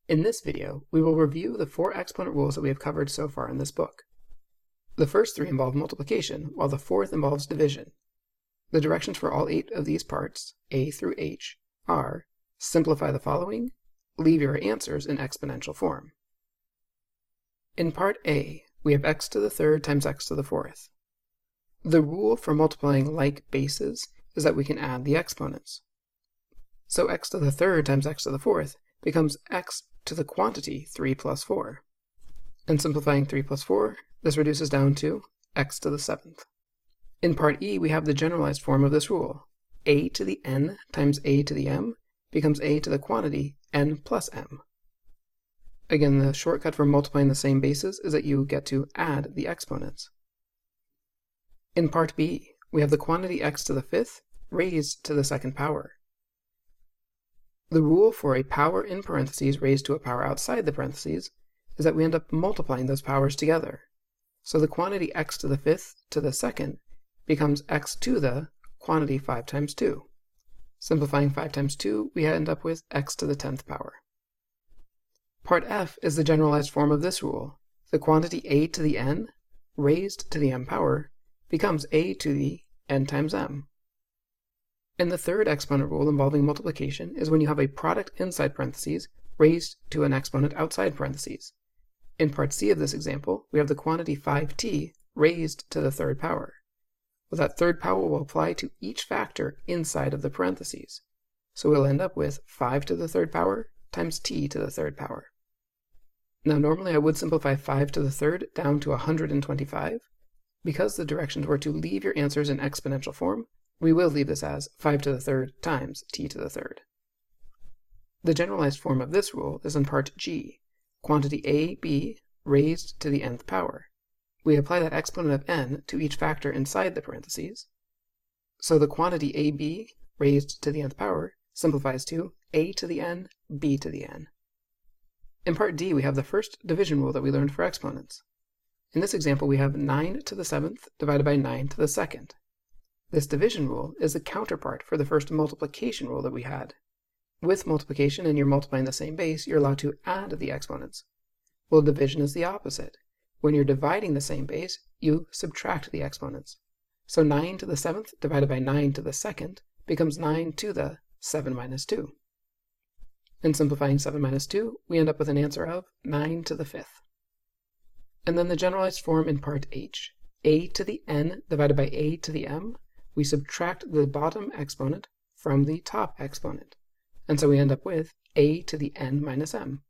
In this video, we will review the 4 exponent rules that we have covered so far in this book. The first 3 involve multiplication, while the 4th involves division. The directions for all 8 of these parts, A through H, are simplify the following, leave your answers in exponential form. In part A, we have x to the 3rd times x to the 4th. The rule for multiplying like bases is that we can add the exponents. So x to the 3rd times x to the 4th becomes x to the quantity 3 plus 4. And simplifying 3 plus 4, this reduces down to x to the 7th. In part E, we have the generalized form of this rule. A to the n times a to the m becomes a to the quantity n plus m. Again, the shortcut for multiplying the same bases is that you get to add the exponents. In part B, we have the quantity x to the 5th raised to the 2nd power. The rule for a power in parentheses raised to a power outside the parentheses is that we end up multiplying those powers together. So the quantity x to the 5th to the 2nd becomes x to the quantity 5 times 2. Simplifying 5 times 2, we end up with x to the 10th power. Part F is the generalized form of this rule. The quantity a to the n raised to the m power becomes a to the n times m. And the third exponent rule involving multiplication is when you have a product inside parentheses raised to an exponent outside parentheses. In part C of this example, we have the quantity 5t raised to the 3rd power. Well, that 3rd power will apply to each factor inside of the parentheses. So we'll end up with 5 to the 3rd power times t to the 3rd power. Now normally I would simplify 5 to the 3rd down to 125. Because the directions were to leave your answers in exponential form, we will leave this as 5 to the 3rd times t to the 3rd. The generalized form of this rule is in part G, quantity ab raised to the nth power. We apply that exponent of n to each factor inside the parentheses. So the quantity ab raised to the nth power simplifies to a to the n, b to the n. In part D, we have the first division rule that we learned for exponents. In this example, we have 9 to the 7th divided by 9 to the 2nd. This division rule is the counterpart for the first multiplication rule that we had. With multiplication and you're multiplying the same base, you're allowed to add the exponents. Well, division is the opposite. When you're dividing the same base, you subtract the exponents. So 9 to the 7th divided by 9 to the 2nd becomes 9 to the 7 minus 2. And simplifying 7 minus 2, we end up with an answer of 9 to the 5th. And then the generalized form in part H. A to the n divided by a to the m, we subtract the bottom exponent from the top exponent. And so we end up with a to the n minus m.